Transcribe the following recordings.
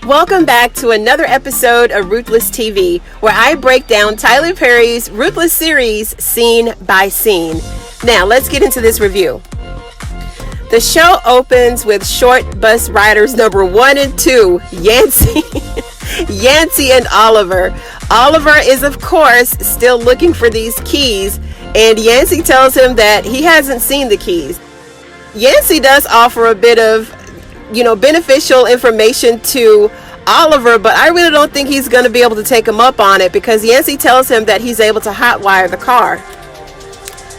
Welcome back to another episode of Ruthless TV, where I break down Tyler Perry's Ruthless series scene by scene. Now, let's get into this review. The show opens with short bus riders number 1 and 2, Yancey and Oliver. Oliver is, of course, still looking for these keys, and Yancey tells him that he hasn't seen the keys. Yancey does offer a bit of beneficial information to Oliver, but I really don't think he's going to be able to take him up on it, because Yancey tells him that he's able to hotwire the car.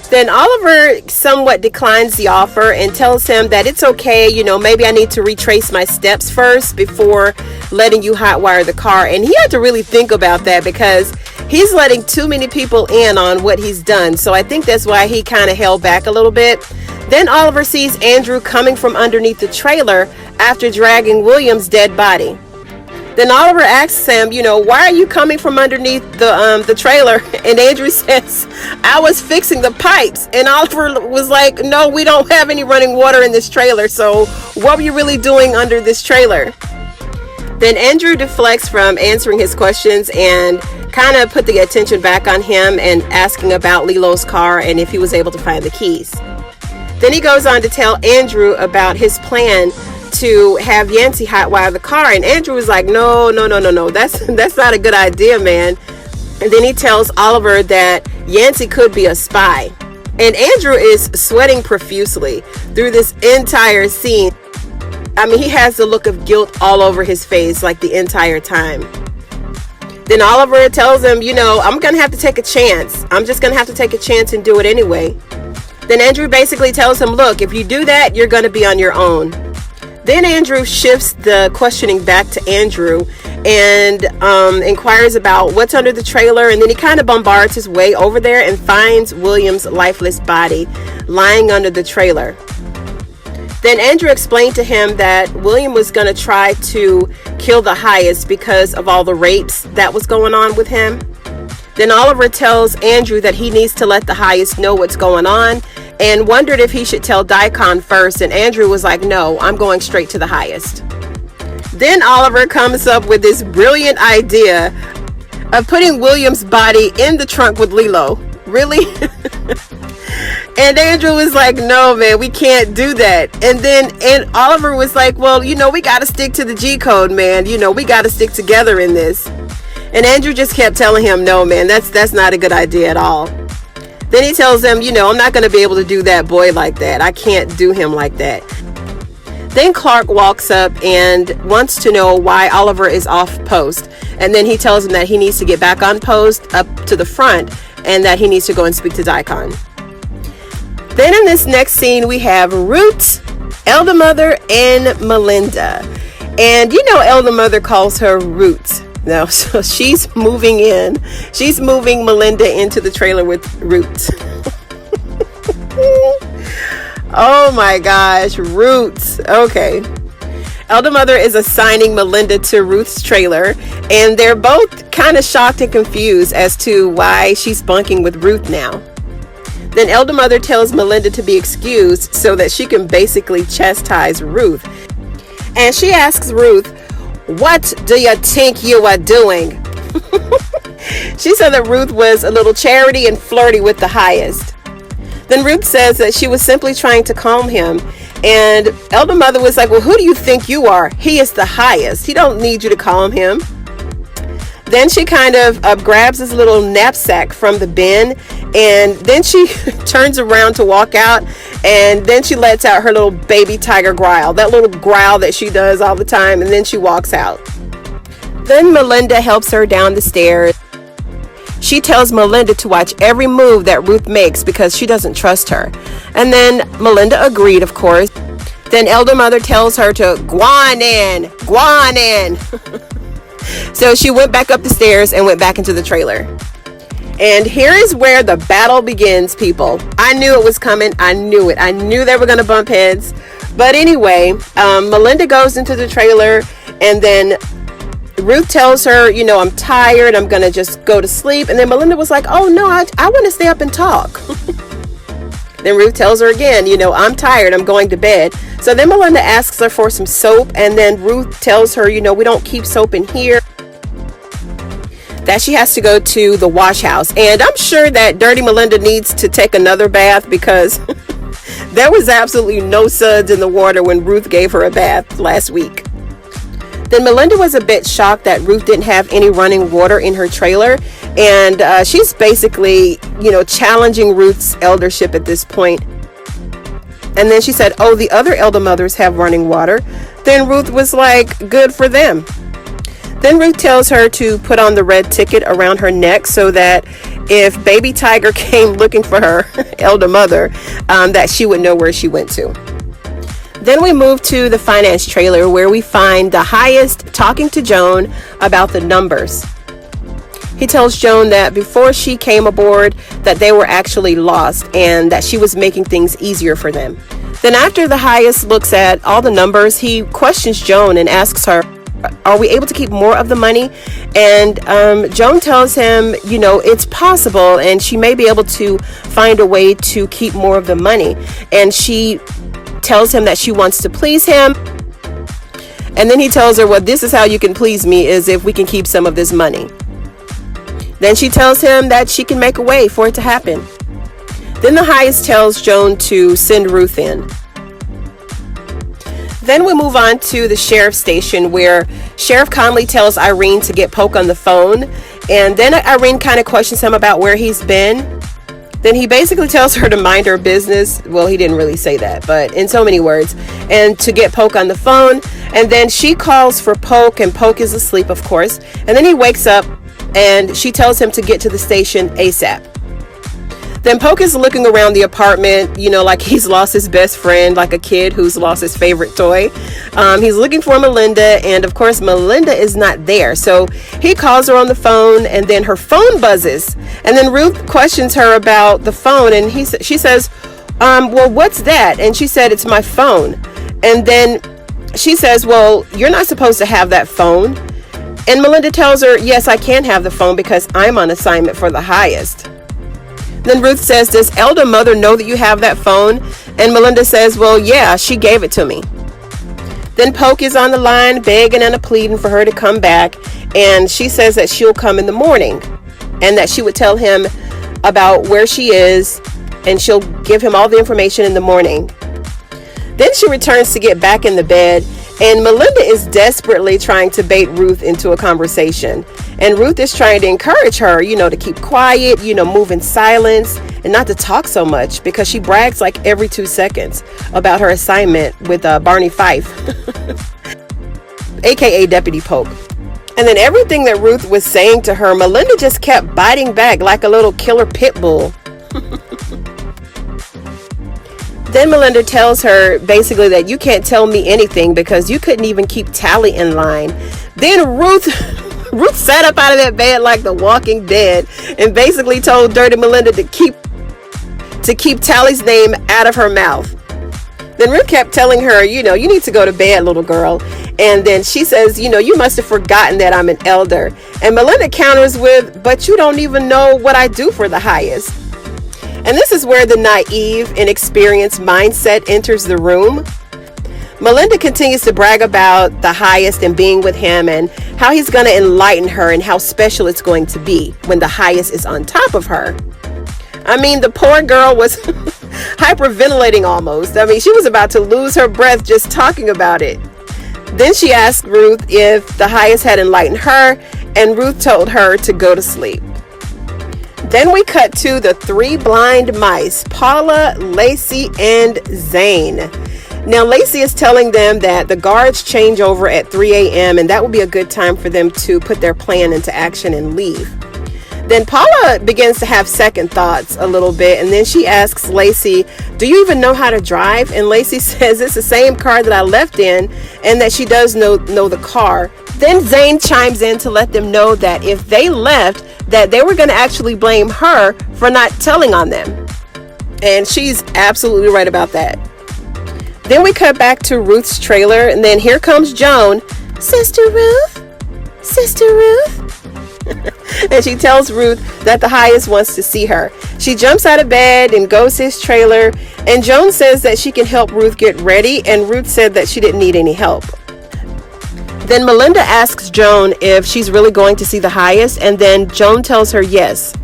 Then Oliver somewhat declines the offer and tells him that it's okay, maybe I need to retrace my steps first before letting you hotwire the car. And he had to really think about that, because he's letting too many people in on what he's done. So I think that's why he kind of held back a little bit. Then Oliver sees Andrew coming from underneath the trailer after dragging William's dead body. Then Oliver asks him, why are you coming from underneath the trailer? And Andrew says, I was fixing the pipes. And Oliver was like, no, we don't have any running water in this trailer. So what were you really doing under this trailer? Then Andrew deflects from answering his questions and kind of put the attention back on him and asking about Lilo's car and if he was able to find the keys. Then he goes on to tell Andrew about his plan to have Yancey hotwire the car, and Andrew was like, no, that's not a good idea, man. And then he tells Oliver that Yancey could be a spy, and Andrew is sweating profusely through this entire scene. I mean, he has the look of guilt all over his face like the entire time. Then Oliver tells him, I'm gonna have to take a chance. I'm just gonna have to take a chance and do it anyway. Then Andrew basically tells him, look, if you do that, you're gonna be on your own. Then Andrew shifts the questioning back to Andrew and inquires about what's under the trailer. And then he kind of bombards his way over there and finds William's lifeless body lying under the trailer. Then Andrew explained to him that William was going to try to kill the highest because of all the rapes that was going on with him. Then Oliver tells Andrew that he needs to let the highest know what's going on, and wondered if he should tell Daikon first, and Andrew was like, no, I'm going straight to the highest. Then Oliver comes up with this brilliant idea of putting William's body in the trunk with Lilo. Really? And Andrew was like, no, man, we can't do that. And Oliver was like, well, we got to stick to the G code, man. We got to stick together in this. And Andrew just kept telling him, no, man, that's not a good idea at all. Then he tells him, I'm not going to be able to do that boy like that. I can't do him like that. Then Clark walks up and wants to know why Oliver is off post. And then he tells him that he needs to get back on post up to the front and that he needs to go and speak to Daikon. Then in this next scene, we have Ruth, Elder Mother, and Melinda. And Elder Mother calls her Ruth. Now, so she's moving Melinda into the trailer with Ruth. Oh my gosh, Ruth. Okay. Elder Mother is assigning Melinda to Ruth's trailer, and they're both kind of shocked and confused as to why she's bunking with Ruth now. Then Elder Mother tells Melinda to be excused so that she can basically chastise Ruth. And she asks Ruth, what do you think you are doing? She said that Ruth was a little charity and flirty with the highest. Then Ruth says that she was simply trying to calm him. And Elder Mother was like, well, who do you think you are? He is the highest. He don't need you to calm him. Then she kind of grabs his little knapsack from the bin, and then she turns around to walk out, and then she lets out her little baby tiger growl, that little growl that she does all the time, and then she walks out. Then Melinda helps her down the stairs. She tells Melinda to watch every move that Ruth makes because she doesn't trust her. And then Melinda agreed, of course. Then Elder Mother tells her to go on in. So she went back up the stairs and went back into the trailer. And here is where the battle begins, people. I knew it was coming. I knew it. I knew they were going to bump heads. But anyway, Melinda goes into the trailer, and then Ruth tells her, I'm tired. I'm going to just go to sleep. And then Melinda was like, oh, no, I want to stay up and talk. Then Ruth tells her again, I'm tired, I'm going to bed. So then Melinda asks her for some soap, and then Ruth tells her, we don't keep soap in here, that she has to go to the wash house. And I'm sure that Dirty Melinda needs to take another bath, because there was absolutely no suds in the water when Ruth gave her a bath last week. Then Melinda was a bit shocked that Ruth didn't have any running water in her trailer. And she's basically, challenging Ruth's eldership at this point. And then she said, oh, the other elder mothers have running water. Then Ruth was like, good for them. Then Ruth tells her to put on the red ticket around her neck so that if baby tiger came looking for her elder mother, that she would know where she went to. Then we move to the finance trailer, where we find the highest talking to Joan about the numbers. He tells Joan that before she came aboard, that they were actually lost and that she was making things easier for them. Then after the highest looks at all the numbers, he questions Joan and asks her, are we able to keep more of the money? And Joan tells him, it's possible, and she may be able to find a way to keep more of the money. And she tells him that she wants to please him. And then he tells her, well, this is how you can please me, is if we can keep some of this money. Then she tells him that she can make a way for it to happen. Then the highest tells Joan to send Ruth in. Then we move on to the sheriff's station, where Sheriff Conley tells Irene to get Poke on the phone. And then Irene kind of questions him about where he's been. Then he basically tells her to mind her business. Well, he didn't really say that, but in so many words. And to get Poke on the phone. And then she calls for Poke, and Poke is asleep, of course. And then he wakes up, and she tells him to get to the station ASAP. Then Poke is looking around the apartment, like he's lost his best friend, like a kid who's lost his favorite toy. He's looking for Melinda, and of course Melinda is not there. So he calls her on the phone, and then her phone buzzes. And then Ruth questions her about the phone, and she says, well, what's that? And she said, it's my phone. And then she says, well, you're not supposed to have that phone. And Melinda tells her, yes, I can have the phone because I'm on assignment for the highest. Then Ruth says, does elder mother know that you have that phone? And Melinda says, well, yeah, she gave it to me. Then Poke is on the line, begging and pleading for her to come back. And she says that she'll come in the morning, and that she would tell him about where she is, and she'll give him all the information in the morning. Then she returns to get back in the bed, and Melinda is desperately trying to bait Ruth into a conversation. And Ruth is trying to encourage her, to keep quiet, move in silence, and not to talk so much, because she brags like every 2 seconds about her assignment with Barney Fife, aka Deputy Poke. And then everything that Ruth was saying to her, Melinda just kept biting back like a little killer pit bull. Then Melinda tells her basically that you can't tell me anything because you couldn't even keep tally in line. Then Ruth sat up out of that bed like the Walking Dead and basically told Dirty Melinda to keep Tally's name out of her mouth. Then Ruth kept telling her, you need to go to bed, little girl. And then she says, you must have forgotten that I'm an elder. And Melinda counters with, but you don't even know what I do for the highest. And this is where the naive, inexperienced mindset enters the room. Melinda continues to brag about the highest and being with him and how he's going to enlighten her and how special it's going to be when the highest is on top of her. I mean, the poor girl was hyperventilating almost. I mean, she was about to lose her breath just talking about it. Then she asked Ruth if the highest had enlightened her, and Ruth told her to go to sleep. Then we cut to the three blind mice, Paula, Lacey, and Zane. Now, Lacey is telling them that the guards change over at 3 a.m. and that will be a good time for them to put their plan into action and leave. Then Paula begins to have second thoughts a little bit, and then she asks Lacey, do you even know how to drive? And Lacey says it's the same car that I left in, and that she does know the car. Then Zane chimes in to let them know that if they left, that they were going to actually blame her for not telling on them. And she's absolutely right about that. Then we cut back to Ruth's trailer, and then here comes Joan. Sister Ruth? Sister Ruth? And she tells Ruth that the highest wants to see her. She jumps out of bed and goes to his trailer, and Joan says that she can help Ruth get ready, and Ruth said that she didn't need any help. Then Melinda asks Joan if she's really going to see the highest, and then Joan tells her yes.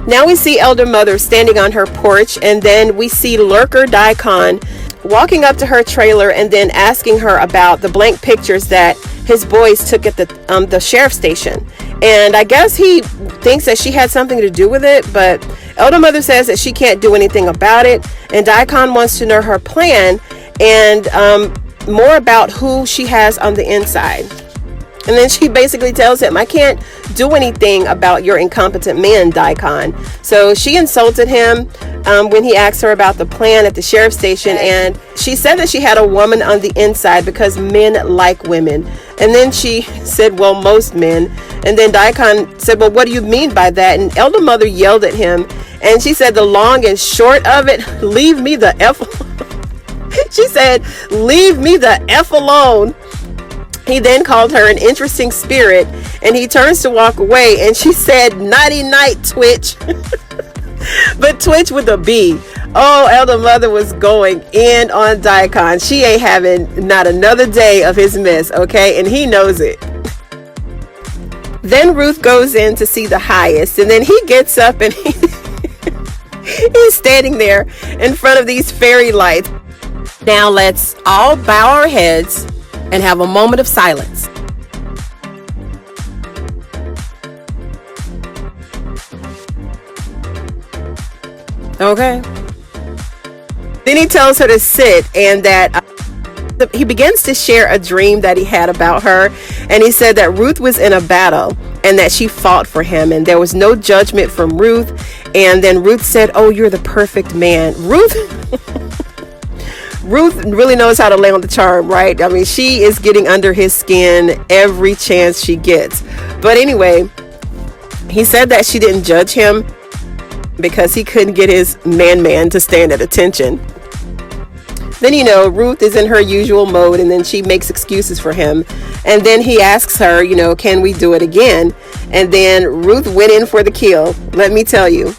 Now we see Elder Mother standing on her porch, and then we see Lurker Daikon walking up to her trailer and then asking her about the blank pictures that his boys took at the sheriff's station. And I guess he thinks that she had something to do with it, but Elder Mother says that she can't do anything about it, and Daikon wants to know her plan and more about who she has on the inside. And then she basically tells him, I can't do anything about your incompetent man, Daikon. So she insulted him when he asked her about the plan at the sheriff's station. And she said that she had a woman on the inside because men like women. And then she said, well, most men. And then Daikon said, well, what do you mean by that? And Elder Mother yelled at him. And she said, the long and short of it, leave me the F. She said, leave me the F alone. He then called her an interesting spirit, and he turns to walk away, and she said, nighty night, Twitch. But Twitch with a B. Oh, Elder Mother was going in on Daikon. She ain't having not another day of his mess, okay? And he knows it. Then Ruth goes in to see the highest, and then he gets up and he's standing there in front of these fairy lights. Now let's all bow our heads and have a moment of silence. Okay. Then he tells her to sit, and that he begins to share a dream that he had about her. And he said that Ruth was in a battle and that she fought for him, and there was no judgment from Ruth. And then Ruth said, oh, you're the perfect man. Ruth really knows how to lay on the charm, right? I mean, she is getting under his skin every chance she gets. But anyway, he said that she didn't judge him because he couldn't get his man to stand at attention. Then, Ruth is in her usual mode, and then she makes excuses for him. And then he asks her, can we do it again? And then Ruth went in for the kill. Let me tell you,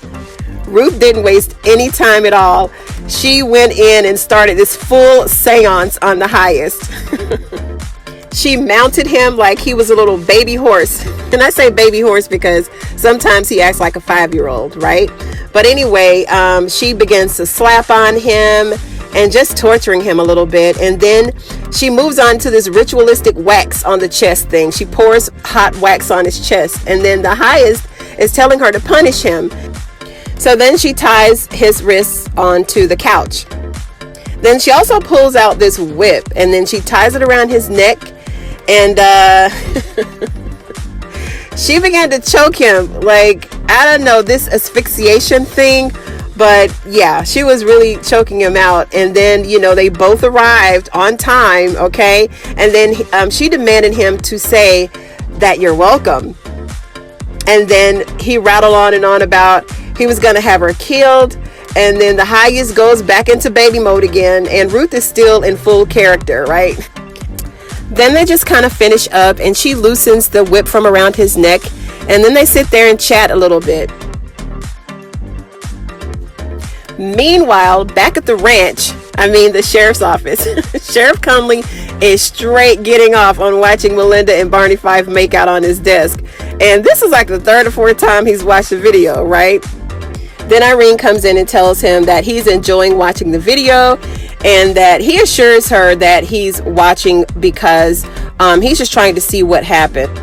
Ruth didn't waste any time at all. She went in and started this full seance on the highest. She mounted him like he was a little baby horse. And I say baby horse because sometimes he acts like a 5-year-old, right? But anyway, she begins to slap on him and just torturing him a little bit. And then she moves on to this ritualistic wax on the chest thing. She pours hot wax on his chest. And then the highest is telling her to punish him. So then she ties his wrists onto the couch. Then she also pulls out this whip, and then she ties it around his neck, and she began to choke him, like, I don't know, this asphyxiation thing, but yeah, she was really choking him out. And then, they both arrived on time, okay? And then she demanded him to say that you're welcome. And then he rattled on and on about he was going to have her killed. And then the highest goes back into baby mode again. And Ruth is still in full character, right? Then they just kind of finish up, and she loosens the whip from around his neck. And then they sit there and chat a little bit. Meanwhile, back at the ranch, the sheriff's office, Sheriff Conley is straight getting off on watching Melinda and Barney Fife make out on his desk. And this is like the third or fourth time he's watched the video, right? Then Irene comes in and tells him that he's enjoying watching the video, and that he assures her that he's watching because he's just trying to see what happened.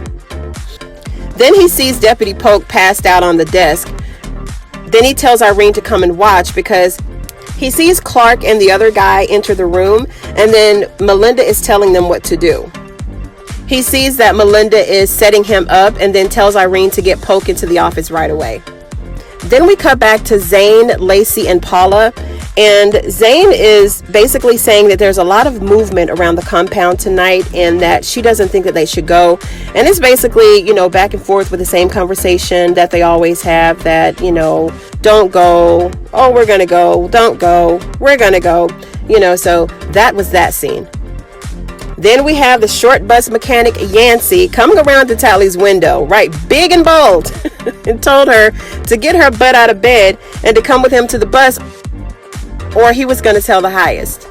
Then he sees Deputy Polk passed out on the desk. Then he tells Irene to come and watch because he sees Clark and the other guy enter the room, and then Melinda is telling them what to do. He sees that Melinda is setting him up, and then tells Irene to get Polk into the office right away. Then we cut back to Zane, Lacey, and Paula. And Zane is basically saying that there's a lot of movement around the compound tonight, and that she doesn't think that they should go. And it's basically, back and forth with the same conversation that they always have, that, don't go. Oh, we're going to go. Don't go. We're going to go. So that was that scene. Then we have the short bus mechanic Yancey coming around to Tally's window, right, big and bold, and told her to get her butt out of bed and to come with him to the bus, or he was going to tell the highest.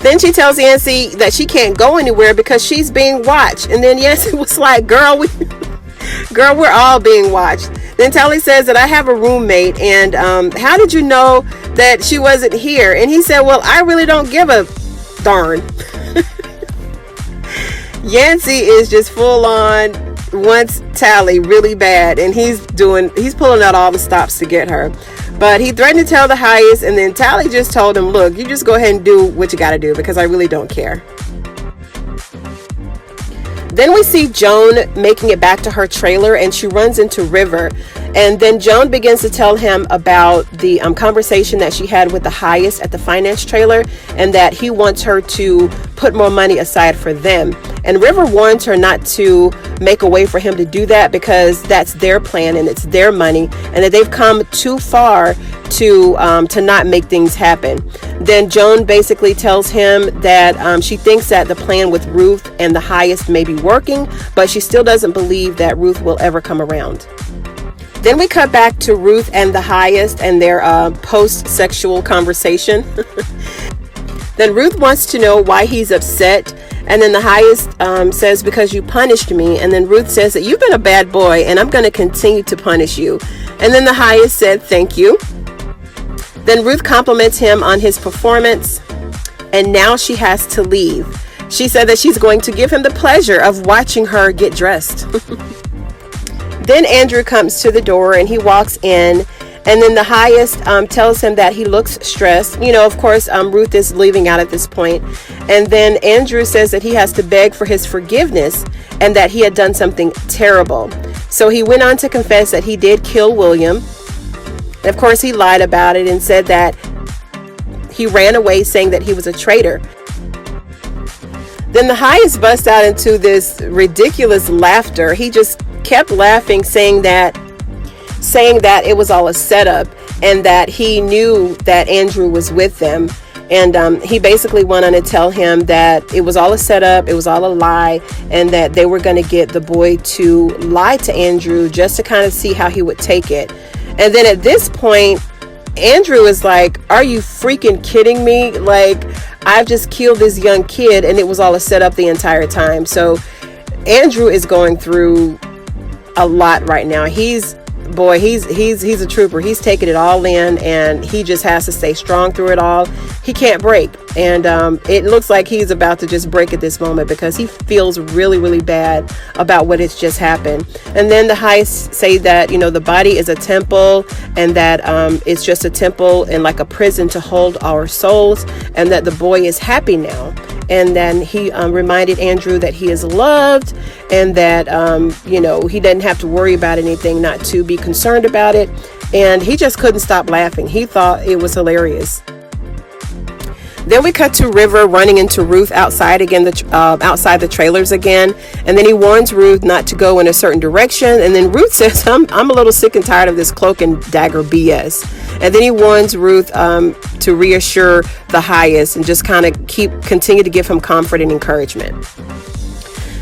Then she tells Yancey that she can't go anywhere because she's being watched. And then Yancey was like, girl, we're all being watched. Then Tally says that I have a roommate, and how did you know that she wasn't here? And he said, well, I really don't give a darn. Yancey is just full on wants Tally really bad, and he's pulling out all the stops to get her. But he threatened to tell the highest, and then Tally just told him, look, you just go ahead and do what you got to do because I really don't care. Then we see Joan making it back to her trailer, and she runs into River. And then Joan begins to tell him about the conversation that she had with the highest at the finance trailer, and that he wants her to put more money aside for them. And River warns her not to make a way for him to do that because that's their plan and it's their money, and that they've come too far to not make things happen. Then Joan basically tells him that she thinks that the plan with Ruth and the highest may be working, but she still doesn't believe that Ruth will ever come around. Then we cut back to Ruth and the highest and their post-sexual conversation. Then Ruth wants to know why he's upset. And then the highest says, because you punished me. And then Ruth says that you've been a bad boy and I'm going to continue to punish you. And then the highest said, thank you. Then Ruth compliments him on his performance. And now she has to leave. She said that she's going to give him the pleasure of watching her get dressed. Then Andrew comes to the door and he walks in, and then the highest tells him that he looks stressed. You know, of course, Ruth is leaving out at this point. And then Andrew says that he has to beg for his forgiveness and that he had done something terrible. So he went on to confess that he did kill William. And of course, he lied about it and said that he ran away saying that he was a traitor. Then the highest busts out into this ridiculous laughter. He just kept laughing, saying that it was all a setup and that he knew that Andrew was with them. And he basically went on to tell him that it was all a setup, it was all a lie, and that they were going to get the boy to lie to Andrew just to kind of see how he would take it. And then at this point, Andrew is like, are you freaking kidding me? Like, I've just killed this young kid and it was all a setup the entire time. So Andrew is going through a lot right now. He's a trooper. He's taking it all in, and he just has to stay strong through it all. He can't break, and it looks like he's about to just break at this moment because he feels really, really bad about what has just happened. And then the highest say that, you know, the body is a temple, and that it's just a temple and like a prison to hold our souls, and that the boy is happy now. And then he reminded Andrew that he is loved, and that, he doesn't have to worry about anything, not to be concerned about it. And he just couldn't stop laughing. He thought it was hilarious. Then we cut to River running into Ruth outside the trailers again. And then he warns Ruth not to go in a certain direction. And then Ruth says, I'm a little sick and tired of this cloak and dagger BS. And then he warns Ruth to reassure the highest and just kind of continue to give him comfort and encouragement.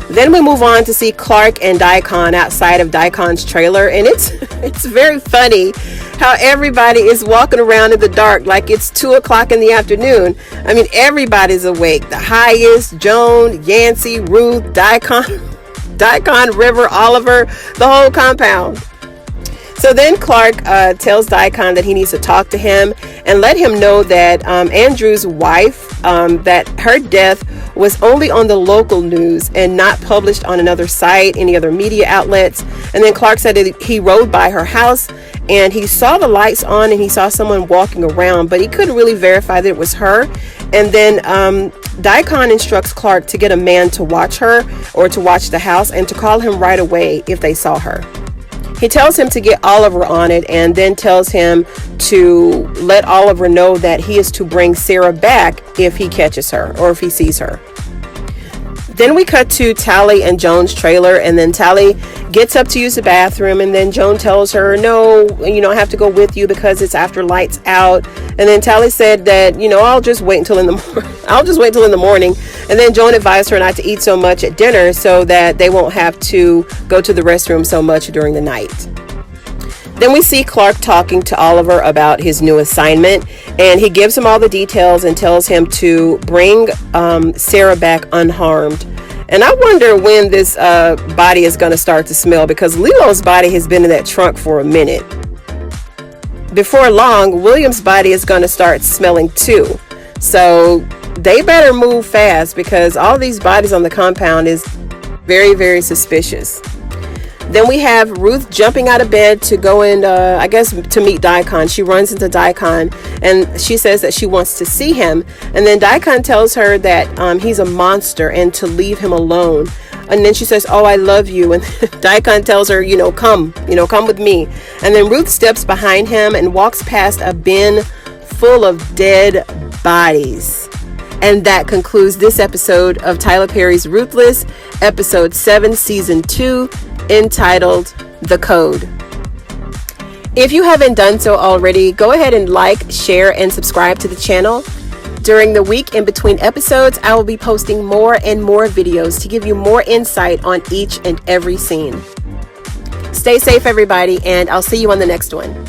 Then we move on to see Clark and Daikon outside of Daikon's trailer, and it's very funny how everybody is walking around in the dark like it's 2:00 in the afternoon. I mean, everybody's awake. The highest, Joan, Yancey, Ruth, Daikon, River, Oliver, the whole compound. So then Clark tells Daikon that he needs to talk to him and let him know that Andrew's wife, that her death was only on the local news and not published on another site, any other media outlets. And then Clark said that he rode by her house and he saw the lights on and he saw someone walking around, but he couldn't really verify that it was her. And then Daikon instructs Clark to get a man to watch her or to watch the house and to call him right away if they saw her. He tells him to get Oliver on it and then tells him to let Oliver know that he is to bring Sarah back if he catches her or if he sees her. Then we cut to Tally and Joan's trailer, and then Tally gets up to use the bathroom, and then Joan tells her, no, I have to go with you because it's after lights out. And then Tally said that, I'll just wait until in the morning. And then Joan advised her not to eat so much at dinner so that they won't have to go to the restroom so much during the night. Then we see Clark talking to Oliver about his new assignment, and he gives him all the details and tells him to bring Sarah back unharmed. And I wonder when this body is going to start to smell, because Lilo's body has been in that trunk for a minute. Before long, William's body is going to start smelling too. So they better move fast, because all these bodies on the compound is very, very suspicious. Then we have Ruth jumping out of bed to go in, to meet Daikon. She runs into Daikon, and she says that she wants to see him. And then Daikon tells her that he's a monster and to leave him alone. And then she says, oh, I love you. And Daikon tells her, come with me. And then Ruth steps behind him and walks past a bin full of dead bodies. And that concludes this episode of Tyler Perry's Ruthless, episode 7, season 2, entitled The Code. If you haven't done so already, go ahead and like, share, and subscribe to the channel. During the week in between episodes, I will be posting more and more videos to give you more insight on each and every scene. Stay safe, everybody, and I'll see you on the next one.